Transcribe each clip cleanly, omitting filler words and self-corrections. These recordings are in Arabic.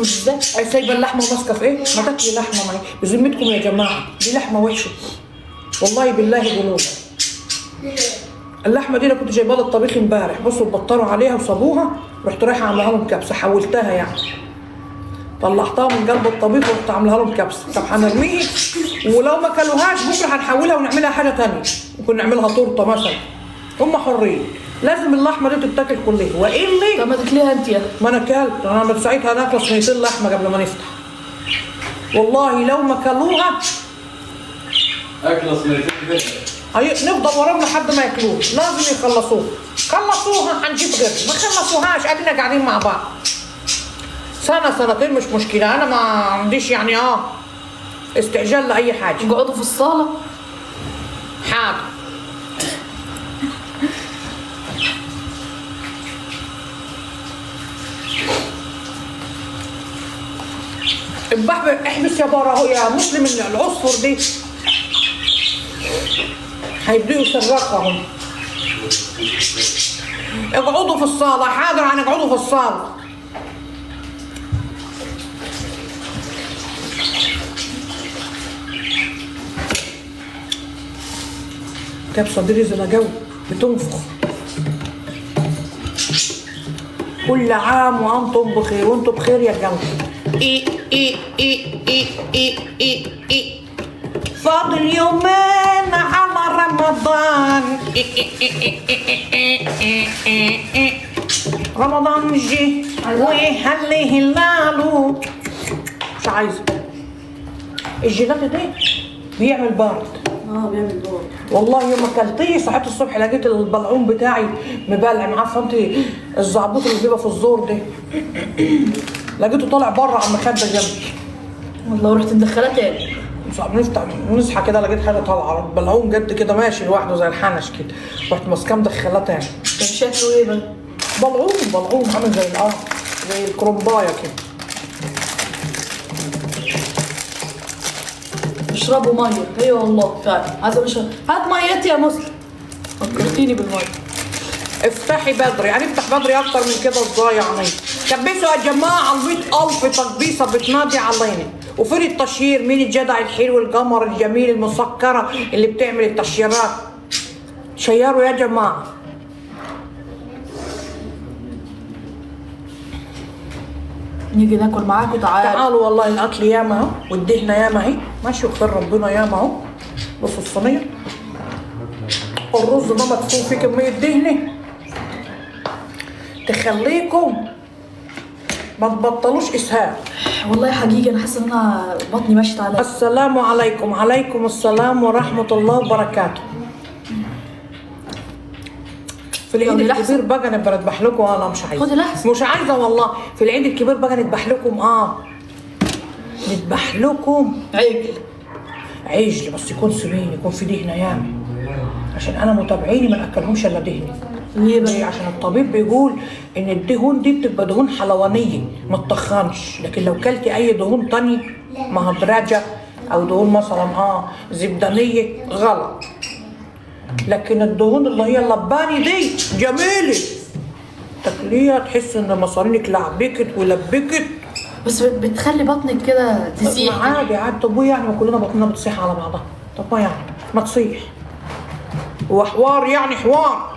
اسود ازاي؟ سايبه اللحمه وماسكه في ايه؟ ما تاكلي لحمه معي بذمتكم يا جماعه، دي لحمه وحشه والله بالله جنون. اللحمه دي انا كنت جايباها للطبيخ امبارح، بصوا بطلوا عليها وصابوها، رحت رايحه عاملاها لهم كبسه، حولتها يعني طلعتها من قلب الطبيخ ورحت عاملاها لهم كبسه. طب هنرميه ولو ما كلوهاش بكره هنحولها ونعملها حاجه ثانيه، ممكن نعملها تورته مثلا، هم حرين. لازم اللحمه دي تتاكل كلها والا طب ما تاكليها انت يا ما انا اكلت. انا ساعتها ناكل صينيتين لحمه قبل ما نفتح، والله لو ما كلوها اكله صينيتين نفضل وراهم لحد ما ياكلوه، لازم يخلصوها. خلصوها هنجيب غيرها، ما خلصوهاش ادينا قاعدين مع بعض سنه سنتين مش مشكله. انا ما عنديش يعني استعجال لاي حاجه. اقعدوا في الصاله. حاضر. احبس يا بارا اهو يا مسلم، العصفر دي هيبدأوا يصرخهم. اقعدوا في الصالة. حاضر، هنقعدوا في الصالة. كبسة دي رزلة جو بتنفخ. كل عام وانتم بخير، وانتم بخير يا جماعة. فاضل يومين على رمضان. رمضان جه ويهلي هلاله. مش عايزة الجيلاتي دي بيعمل برد. بيعمل دور. والله يوم ما اكلتيه صحيت الصبح لقيت البلعوم بتاعي مبلع. عارفه انت الزعبوط اللي بيبقى في الزور ده، لقيته طالع بره على المخده جنبي. والله ورحت مدخلاه تاني. نفتح نصحى كده لقيت حاجه طالعه بلعوم جد كده ماشي لوحده زي الحنش كده، رحت ماسكاه مدخلاه تاني. كان شكله ايه بقى؟ بلعوم عامل زي زي الكرنبايه كده. اشربوا ميه. ايوه والله فعلا عايزه اشرب. هات ميتي يا مسلم. فكرتيني بالميه. افتحي بدري، هنفتح بدري اكتر من كده ازاي يعني؟ كبسوا يا جماعه 100,000 تكبيسه بتنادي علينا. وفين التشهير؟ مين الجدع الحلو القمر الجميل المسكره اللي بتعمل التشهيرات؟ شيروا يا جماعه. نيجي ناكل معاكم. تعالوا والله الاكل ياما اهو والدهنه ياما اهي ماشي وخير ربنا ياما اهو. بصوا الصينيه الرز ده مدفون فيه كميه دهنه تخليكم ما تبطلوش اسهال. والله حقيقي انا حاسه ان انا بطني ماشيه عليا. السلام عليكم. عليكم السلام ورحمه الله وبركاته. في العيد الكبير بقى انا بذبح لكم. انا مش عايزه. خدي لحظه. مش عايزه والله. في العيد الكبير بقى نذبح لكم. نذبح لكم عجل بس يكون سمين، يكون في دهنه ياما، عشان انا متابعيني ما ناكلهمش الا دهنه. ليه بقى؟ عشان الطبيب بيقول ان الدهون دي بتبقى دهون حلوانيه ما تطخنش، لكن لو كلتي اي دهون تانية مهدرجه او دهون مثلا زبدانيه غلط. لكن الدهون اللي هي اللباني دي جميله، تاكليها تحس ان مصارينك لعبكت ولبكت، بس بتخلي بطنك كده تسيح. عادي. طب يعني ما كلنا بطننا بتصيح على بعضها؟ طب ما يعني ما تصيح، هو حوار يعني حوار.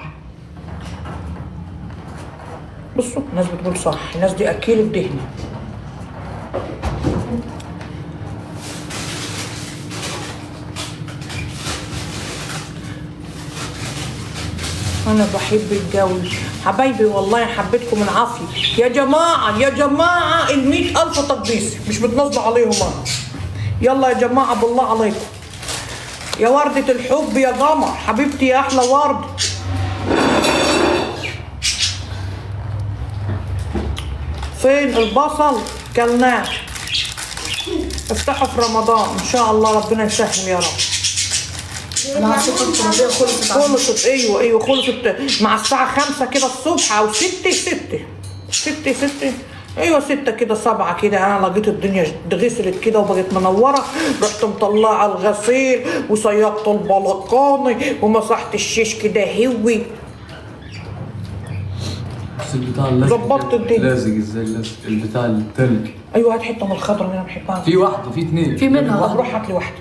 بصوا الناس بتقول صح، الناس دي اكيل الدهن. انا بحب الجو حبايبي والله، حبيتكم العافيه يا جماعه. يا جماعه 100,000 تقديس مش بتنزلوا عليهم يلا يا جماعه بالله عليكم. يا وردة الحب يا قمر حبيبتي يا احلى ورد. فين البصل؟ كلناه. افتحوا في رمضان ان شاء الله ربنا يسهل يا رب. انا عصيت الترابيه خلصت. ايوه خلصت مع الساعه 5 كده الصبح او 6. ايوه 6 كده 7 كده. انا لقيت الدنيا غسلت كده وبقت منوره، رحت مطلعه الغسيل وصيقت البلكوني ومسحت الشيش كده هوي. البتاع اللزق ظبطت الدنيا. لازق ازاي؟ البتاع التلج. ايوه هات حته من الخضره اللي انا بحبها. في واحدة في اثنين. في منها طب روح هات لي واحده.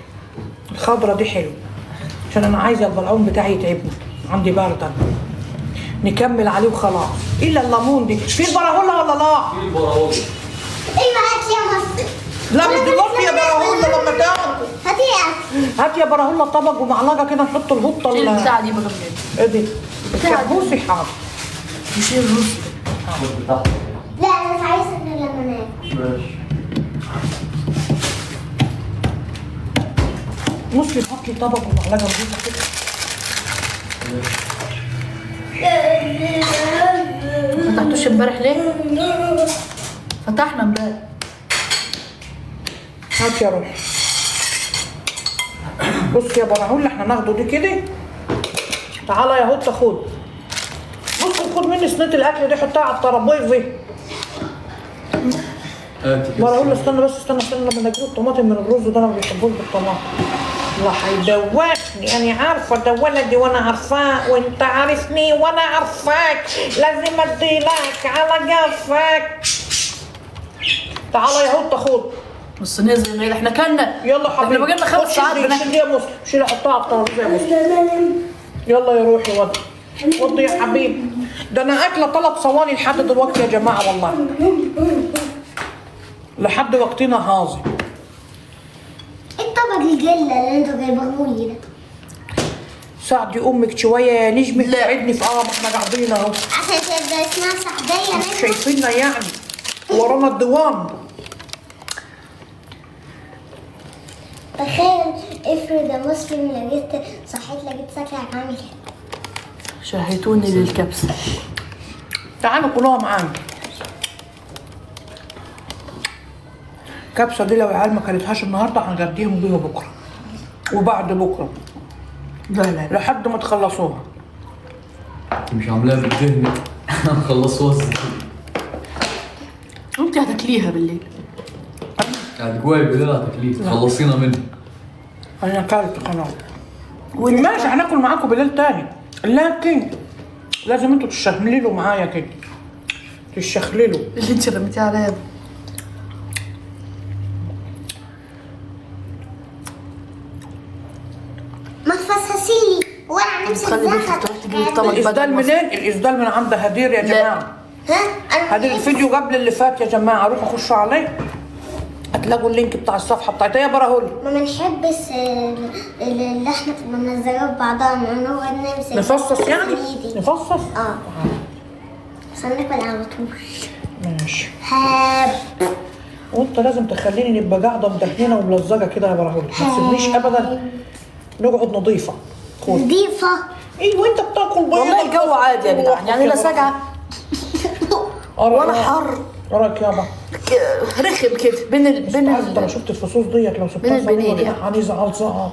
الخضره دي حلوه عشان انا عايزه البلعوم بتاعي يتعبني، عندي برد أنا. نكمل عليه وخلاص. الا الليمون دي في البراهوله ولا لا؟ في البراوضة. ايوه هات يا مصر. لا مش دلوقتي يا براهوله لما تاكل. هاتيها. هات يا براهوله طبق ومعلقه كده نحط الهطه شيل البتاعة دي بقى منين؟ ايه دي؟ بتاعة دي. الكبوسي حاضر. يشيل الرز. بتاعتك. لا انا مش عايزه ان لما انام. ماشي. مسلم هات لي طبق ومعلقه نضيفه كده. ما فتحتوش امبارح ليه؟ فتحنا امبارح. هات يا روح. بص يا براهوله احنا ناخده دي كده. تعالى يا هوت خد. بص خد مني صينيه الاكل دي حطها على الترابيزه. هاتي كده. براهوله استنى بس استنى لما نجيب الطماطم من الرز ده انا ما بيحبوش بالطماطم. الله هيدوخني انا عارفه ده ولدي وانا عارفاه وانت عارفني وانا عارفاك لازم اديلك على جفاك. تعالى يا هوت خد. الصينية زي ما هي احنا كلنا. يلا حبيبي. احنا بقالنا 5 ساعات شيل بناكل. دي يا مسلم شيل حطها على الترابيزه يا مسلم. يلا يا روحي وضي وضي يا حبيبي. ده انا اكله 3 صواني لحد دلوقتي يا جماعه والله. لحد وقتنا هذا. الطبق الجله اللي انتوا جايبهولي ده ساعدي امك شويه يا نجمه لا. تساعدني في ما احنا قاعدين اهو. عشان تبقى اسمها سعديه مش منها. شايفيننا يعني ورانا الديوان. تخيل افرض يا مسلم لقيت صحيت لقيت شكلك عامل كده. شهيتوني للكبسة. تعالوا كلوها معانا. الكبسه دي لو العيال ما كلتهاش النهارده هنغديهم بيها بكره وبعد بكره لا لحد ما تخلصوها. مش عاملاها بالدهن. خلصوها ازاي؟ انت هتاكليها بالليل. قاعد جواي بالليل هتاكليه. خلصينا منها. انا اكلت خلاص. ماشي هناكل معاكم بالليل تاني لكن لازم انتوا تشخللوا معايا كده. تشخللوا. اللي انت رميتيه عليا ده. ما تفصصيلي وانا نفسي خلي بنتك اتزحف. تروح تجيب الطبق. الاسدال منين؟ الاسدال من عند هدير يا لا. جماعه. ها انا هدير الفيديو قبل اللي فات يا جماعه روحوا خشوا عليه هتلاقوا اللينك بتاع الصفحه بتاعتي يا براهول. ما بنحبش اللحمه تبقى منزله ببعضها نقعد نمسك نفصص يعني؟ بإيدي. نفصص؟ اه عشان ناكل على طول. ماشي. هاب وانت لازم تخليني نبقى قاعده مدهنه وملزقه كده يا براهول. ما تسيبنيش ابدا نقعد نظيفه. خد. نضيفه. ايوه انت بتاكل بيض. والله الجو عادي يا جدعان يعني لا سجعة ولا حر. رايك يابا؟ رخم كده بين انت لو شفت الفصوص ديت لو بين سبتها البنين صغيرة يعني. هنزعل زعل.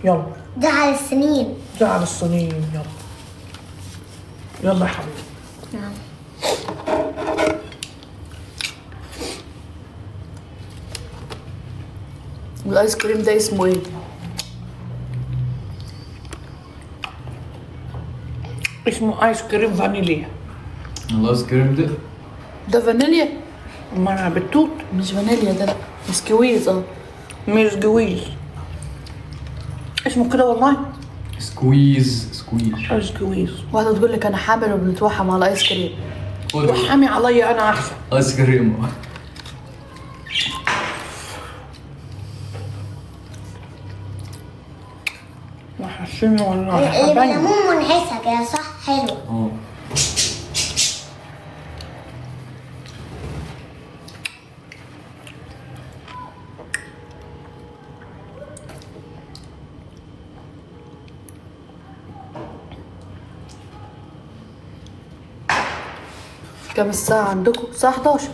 يلا ده على السنين. زعل الصينيين يلا. يلا يا حبيبي. نعم. والايس كريم ده اسمه ايه؟ اسمه ايس كريم فانيليا. الايس كريم ده ده فانيليا؟ ما انا بالتوت. مش فانيليا ده، لا بسكويز. مش جويز اسمه كده والله. سكويز. ايس جويز. واحدة تقول لك انا حامل وبنتوحم على ايس كريم. خد وحامي عليا انا احسن. ايس كريم. وحشني والله اللي حبايبي. بالليمون منعسه كده صح حلوه. اه كام الساعة عندكم؟ الساعة 11.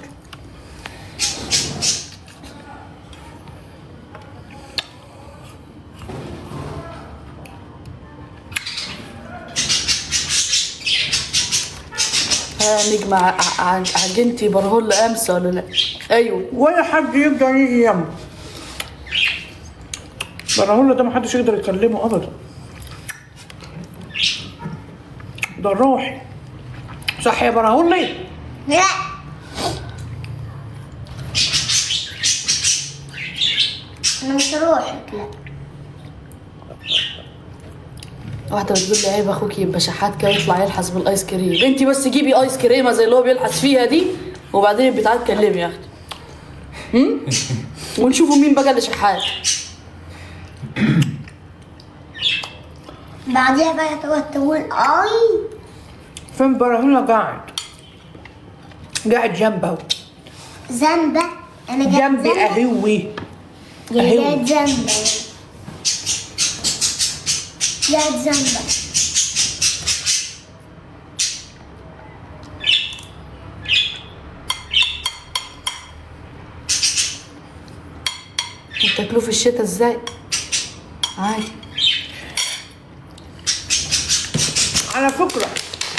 نجمع عجنتي برهول امس ولا لا؟ ايوه. ولا حد يقدر يجي يم. براهول ده محدش يقدر يكلمه ابدا. ده روحي. صح يا براهول؟ لا انا مش هروح لا. واحدة بتقول لي عيب اخوك يبقى شحات كده يطلع يلحس بالايس كريم، انت بس جيبي ايس كريمه زي اللي هو بيلحس فيها دي وبعدين بتاعت تكلمي يا اختي. ونشوفوا مين بقى اللي شحات. بعديها بقى تقعد تقول اي. فين براهينا قاعد جنبه. ذنبة. انا جنبي ذنبة. اهوي. يا جاي ذنبة. يا ذنبة. بتاكلوه في الشتاء ازاي؟ عادي. على فكرة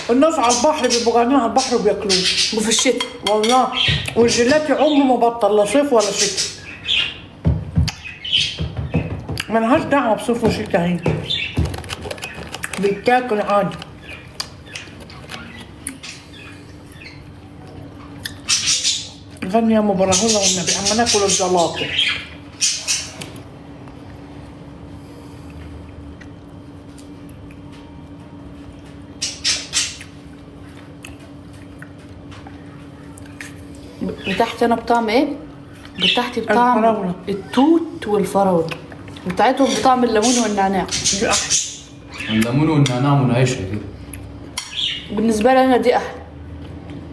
الناس على البحر بيبقوا قاعدين على البحر وبياكلوه. وفي الشتاء والله. والجيلاتي عمره ما بطل لا صيف ولا شتاء. ملهاش دعوة بصيف وشتاء هي. بيتاكل عادي. غني يا ام براهينا والنبي اما ناكل الجلاطة. بتاعتي انا بطعم ايه؟ بتاعتي بطعم الفراولة. التوت والفراولة، بتاعتهم بطعم الليمون والنعناع. دي احلى. الليمون والنعناع منعشة كده. بالنسبة لي انا دي احلى.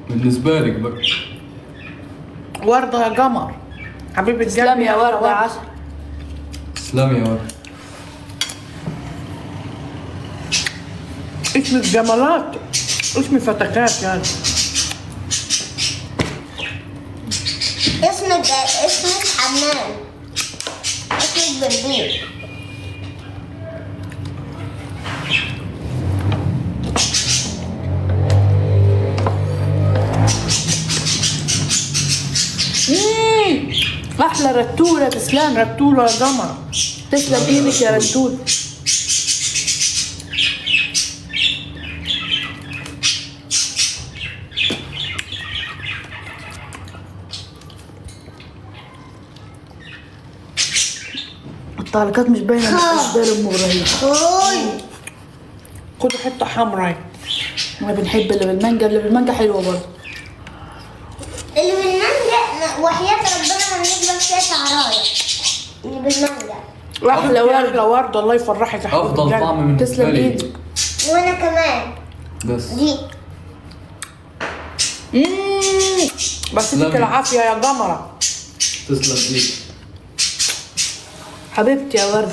بالنسبة لك بقى. وردة يا قمر. حبيبة قلبي. تسلمي يا وردة يا عسل. تسلمي يا ورد. اسمك جمالات. اسمي فتكات يعني. اسمك حنان. اسمك بربير. احلى رتولة. تسلم رتولة يا قمر. تسلم ايدك يا رتول. التعليقات مش باينه من اشبال ام ابراهيم. خدوا حتة حمراء. احنا بنحب اللي بالمانجا، اللي بالمانجا حلوه برضه. اللي بالمانجا وحياة ربنا ما نقبل فيها شعرايه. اللي بالمانجا. احلى ورد. احلى ورد. الله يفرحك يا حبيبة أفضل قلبي. طعم بالنسبة تسلم لي. ايدك. وانا كمان. بس. دي. بس اديك العافية يا قمرة. تسلم ايدك. حبيبتي يا ورد.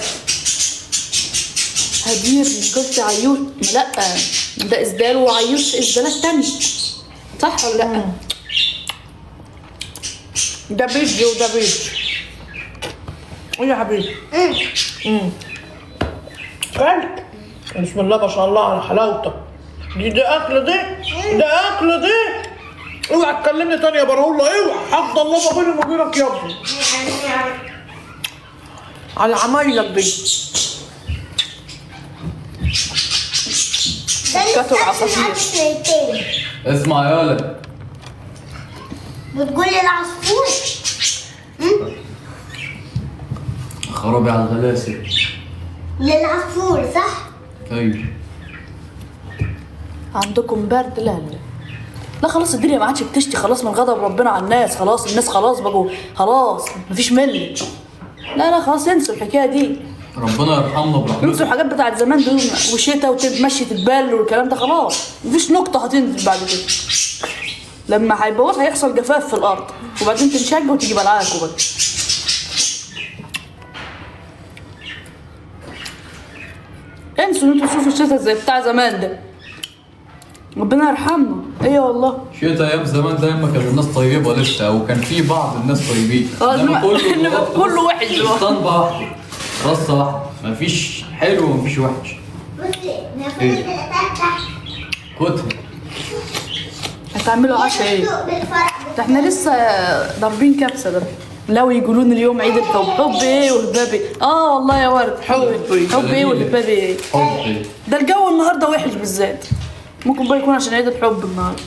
هدير مش قلت عيوش؟ لا ده اسدال وعيوش اسدالات تانية، صح ولا لا؟ ده بيجي وده بيجي. ايه يا حبيبي؟ كلت. بسم الله ما شاء الله على حلاوتك. دي اكل دي. ده اكل دي. اوعى تكلمني تاني يا براهولا. اوعى. حفظ الله ما بيني وبينك يا ابني. على عمايلك دي. كتر عصافير. اسمع يا ولد. بتقولي العصفور. خرابي على الغلاسة. للعصفور صح؟ ايوه. عندكم برد؟ لا لا لا خلاص الدنيا ما عادش بتشتي خلاص من غضب ربنا على الناس. خلاص الناس خلاص بقوا خلاص مفيش مل. لا لا خلاص انسوا الحكايه دي. ربنا يرحمنا انسوا برحمته. الحاجات بتاعت زمان دول وشتا وتمشي تتبل والكلام ده خلاص مفيش نقطه هتنزل بعد كده. لما هيبوظ هيحصل جفاف في الارض وبعدين تنشق وتيجي بلعاكوا بقى. انسوا ان انتوا تشوفوا الشتا زي بتاع زمان ده. ربنا يرحمنا. ايه والله. شتا ايام زمان ده ما كان الناس طيبه لسه وكان في بعض الناس طيبين. إنما كله وحش دلوقتي. طنبه واحده رصه واحده مفيش حلو ومفيش وحش. بصي ناخد إيه؟ الثلاثات تحت. خدها. هتعملوا عشاء ايه؟ ده احنا لسه ضاربين كبسه ده. لو يقولون اليوم عيد الحب. حب ايه وهباب ايه؟ اه والله يا ورد حب ايه وهباب ايه؟ حب. ده الجو النهارده وحش بالذات. ممكن بقى يكون عشان عيد الحب النهارده.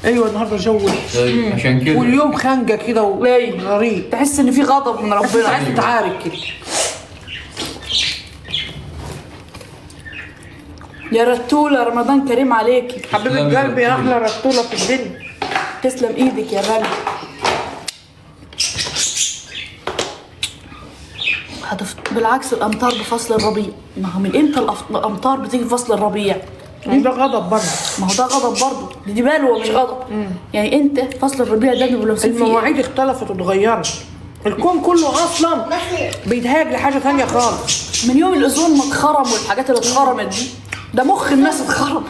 ايوه النهارده جو طيب، عشان كده واليوم خانقه كده ليه؟ وغريب. تحس ان في غضب من بس ربنا. عايز تتعارك كده. يا رتولة رمضان كريم عليكي. حبيبة قلبي يا احلى رتولة في الدنيا. تسلم ايدك يا غالي. بالعكس الامطار بفصل الربيع، ما هو من امتى الامطار بتيجي في فصل الربيع؟ ده غضب برضه. ما ما هو ده غضب برضه، دي بلوه مش غضب. يعني انت فصل الربيع ده بيبقوا لابسين فيه المواعيد اختلفت واتغيرت. الكون كله اصلا بيتهاج لحاجه ثانيه خالص. من يوم الاوزون ما اتخرم والحاجات اللي اتخرمت دي، ده مخ الناس اتخرم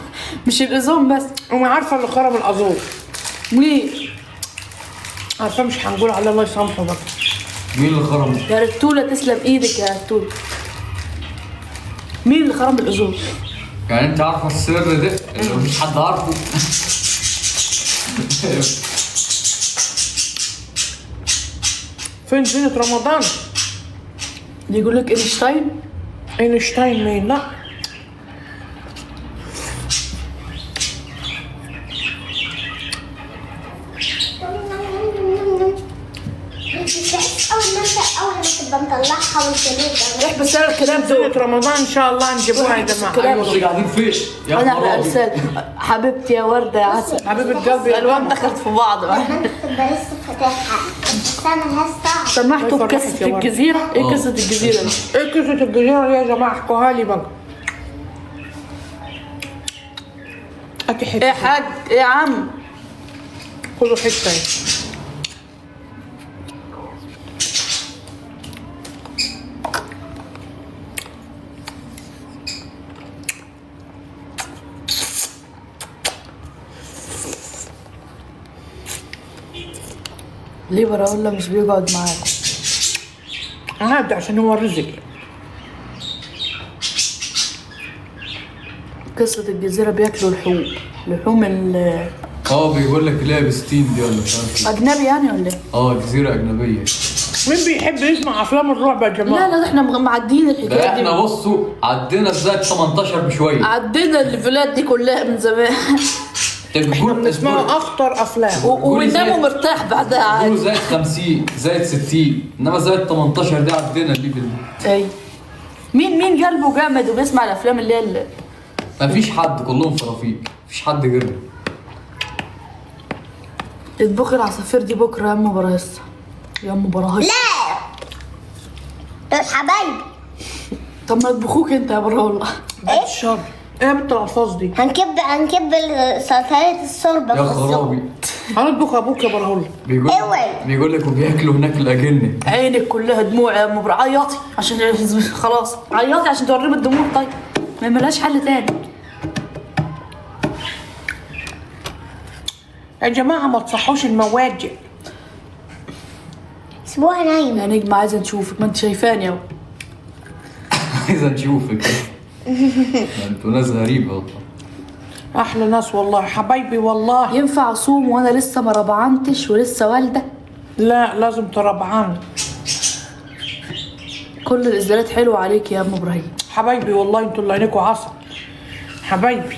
مش الاوزون بس. وما عارفه اللي خرم الازور. مين؟ عارفه مش هنقول عليه الله يسامحه بقى. مين اللي خرم؟ يا رتولة تسلم ايدك يا رتولة. مين اللي خرم الاوزون؟ يعني انت عارفه السر ده اللي مفيش حد عارفه؟ فين زينة رمضان؟ يقول لك اينشتاين. اينشتاين مين؟ لا اول ما تبقى مطلعها وانت احبس سعر الكلام زينة دول. رمضان ان شاء الله نجيبوها يا جماعه. كلام. ايوه قاعدين فين؟ يا انا على خرابي. ارسال حبيبتي يا ورده يا عسل. حبيبة قلبي يا الالوان ماما. دخلت في بعض بقى. تبقى لسه فاتحها بس انا هستعب. سمحتوا الله يفرحك بقصه يا ورد. الجزيره؟ ايه قصه الجزيره دي؟ ايه قصه الجزيره دي يا جماعه؟ احكوها لي بقى. اكي ايه حته. يا حاج؟ ايه يا عم؟ خذوا حته. ليه براولا مش بيقعد معاكم؟ عادي عشان هو رزق. قصه الجزيره بياكلوا لحوم بيقول لك لابس تين دي ولا مش عارف. اجنبي يعني ولا ايه؟ جزيره اجنبيه. مين بيحب يسمع افلام الرعب يا جماعه؟ لا احنا معديين ده الحكايات احنا دي. بصوا عدينا ازاي 18 بشويه. عدينا الليفلات دي كلها من زمان. احنا بنسمعوا اخطر افلام. وبنناموا مرتاح بعدها عادي. قولوا زائد 50 زائد 60 انما زائد 18 دي عدينا الليفل دي. اي مين قلبه جامد وبيسمع الافلام اللي هي مفيش حد، كلهم فرافيق، مفيش حد غيرنا. اطبخي العصافير دي بكره يا ام براهيس. يا ام براهيس. لا دول حبايبي. طب ما اطبخوك انت يا براهيس. بعد الشر. ايه يا بنت الالفاظ دي؟ هنكب سلطات الشوربه يا في السوق. خرابي. هنطبخ ابوك يا برهول. بيقول لك وبياكلوا هناك الاجنه. عينك كلها دموع يا ام براهيس. عيطي عشان خلاص عيطي عشان توريه الدموع. طيب ما ملهاش حل تاني. يا جماعه ما تصحوش المواجع. اسبوع نايم. يا نجمة عايزه نشوفك، ما انت شايفاني اهو. عايزه نشوفك. انتوا ناس غريبه والله. احلى ناس والله حبايبي والله. ينفع اصوم وانا لسه ما ربعنتش ولسه والده؟ لا لازم تربعان. كل الازدالات حلوه عليك يا ام ابراهيم. حبايبي والله انتوا اللي عينيكوا عسل. حبايبي.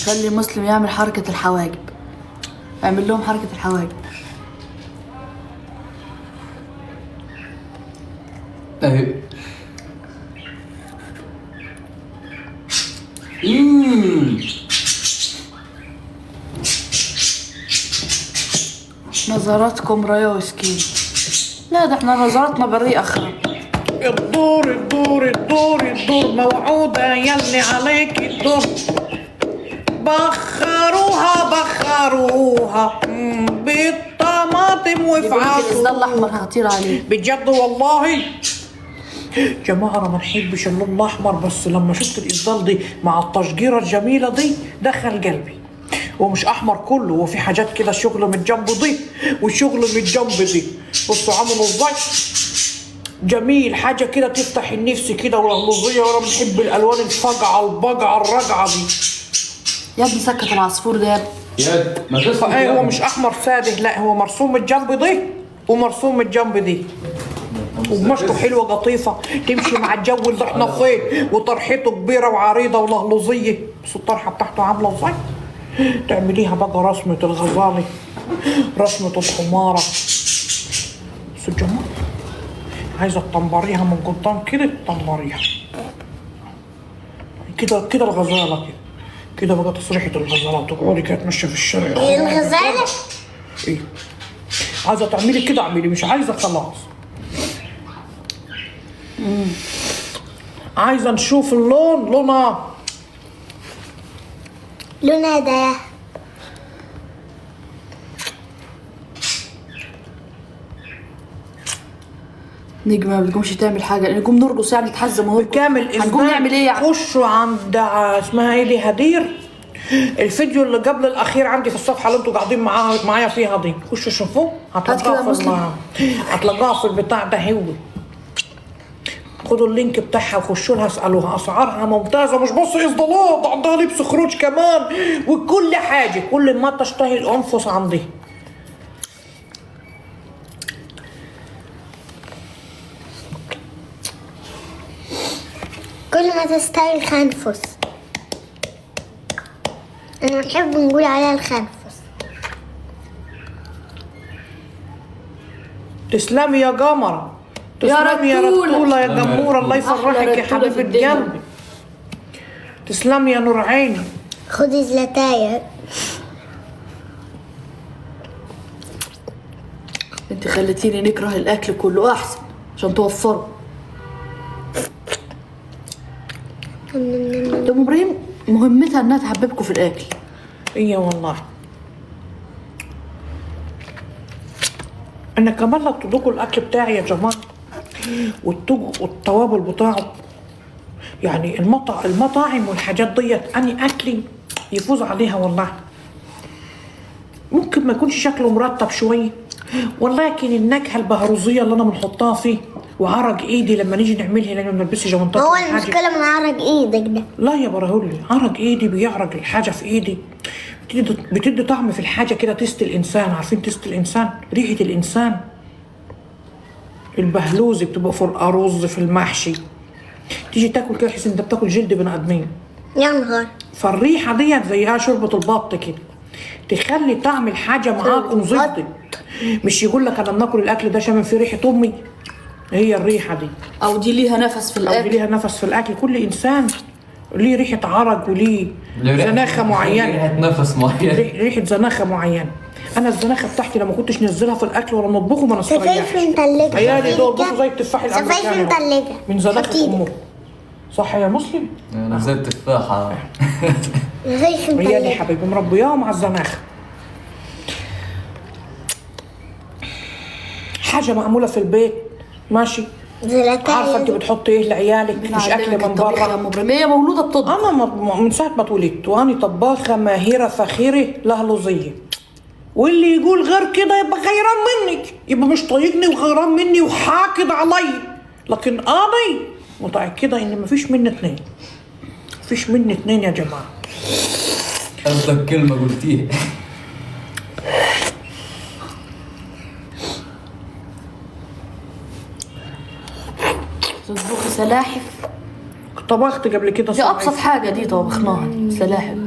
خلي مسلم يعمل حركه الحواجب. اعمل لهم حركه الحواجب. اهي. نظراتكم رايه وسكين. لا ده احنا نظراتنا بريئه اخرى. الدور الدور الدور الدور موعودة يلي عليك الدور. بخروها بالطماطم يقول لك الإصدار وفعاله. الاحمر خطير عليه. بجد والله. جماعة أنا ما نحبش اللون الأحمر، بس لما شفت الإصدار دي مع التشجيرة الجميلة دي دخل قلبي. ومش أحمر كله، وفي حاجات كده شغل من الجنب دي وشغل من الجنب دي. بصوا عملوا ازاي جميل، حاجة كده تفتح النفس كده ورمزية. وأنا بنحب الألوان الفقعة البقعة الرقعة دي. يا ابني سكت العصفور ده يا ابني. يا ما تسمع ايه هو مش احمر ساده، لا هو مرسوم الجنب دي ومرسوم الجنب دي، وقماشته حلوه قطيفه تمشي مع الجو اللي احنا فيه، وطرحته كبيره وعريضه ولهلوزيه. بس الطرحه بتاعته عامله ازاي؟ تعمليها بقى رسمه الغزاله، رسمه الحماره. بس الجمال عايزه تطنبريها من قدام كده، تطنبريها كده كده الغزاله كده كده بقى تسريحه الغزاله، وتقعدي كده تمشي في الشارع. الغزالة ايه عايزه تعملي كده اعملي، مش عايزه خلاص. عايزه نشوف اللون، لونها لونها ده نجمة ما بتقومش تعمل حاجة، نقوم نرقص يعني نتحزم ونرقص. بكامل هنقوم نعمل ايه يعني؟ خشوا عند اسمها ايه دي، هدير. الفيديو اللي قبل الاخير عندي في الصفحه اللي انتوا قاعدين معايا فيها دي، خشوا شوفوه هتلاقوها في البتاع ده. هو خدوا اللينك بتاعها وخشوا لها اسالوها، اسعارها ممتازه، مش بص اصدارات، عندها لبس خروج كمان وكل حاجه، كل ما تشتهي الانفس عندي. كل ما تستاهل الخنفس. أنا بحب نقول عليها الخنفس. تسلمي يا قمرة، تسلمي يا رتولة يا جمورة، الله يفرحك يا حبيبة قلبي. تسلمي يا نور عيني. خدي زلتاية. انت خليتيني نكره الاكل كله احسن عشان توفروا. ام ابراهيم مهمتها انها تحببكم في الاكل. ايه والله. انا كمان لو تدوقوا الاكل بتاعي يا جماعه وتدوقوا التوابل بتاعه، يعني المطاعم والحاجات ديت اني اكلي يفوز عليها والله. ممكن ما يكونش شكله مرتب شويه، ولكن النكهه البهروزيه اللي انا بنحطها فيه وعرق ايدي لما نيجي نعملها، لما نلبس جوانتات. هو المشكلة من عرق ايدك ده. لا يا براهولي، عرق ايدي بيعرق الحاجه في ايدي، بتدي طعم في الحاجه كده. تست الانسان، عارفين تست الانسان؟ ريحه الانسان البهلوزي بتبقى في الارز في المحشي، تيجي تاكل كده تحس انت بتاكل جلد بني ادمين. يا نهار. فالريحه ديت زيها شوربه البط كده، تخلي طعم الحاجه معاكم زبده. مش يقول لك انا بناكل الاكل ده شامم فيه ريحه امي، هي الريحه دي. او دي ليها نفس في او الاكل. دي ليها نفس في الاكل. كل انسان ليه ريحه عرق وليه زناخه معينه، ريحة نفس معين، ريحه زناخه معينه. انا الزناخه بتاعتي لما كنتش نزلها في الاكل ولا نطبخه ما سفايف نستريحش. متلجة. عيالي دول بصوا زي التفاح الامريكاني سفايف متلجة. من زناخه حطيلي. امه. صح يا مسلم؟ انا زي التفاحة. سفايف عيالي متلجة. حبيبي مربياهم على الزناخه. حاجه معموله في البيت ماشي. عارفه انت بتحطي ايه لعيالك، مش اكل من بره. هي مولوده بتطبخ. انا من ساعه ما اتولدت وانا طباخه ماهره فخيره لهلوزيه، واللي يقول غير كده يبقى غيران منك، يبقى مش طايقني وغيران مني وحاقد علي. لكن انا متاكده ان مفيش مني اتنين، مفيش مني اتنين يا جماعه. أفضل كلمة قلتيها. تطبخي سلاحف. طبخت قبل كده دي ابسط حاجه دي طبخناها، سلاحف.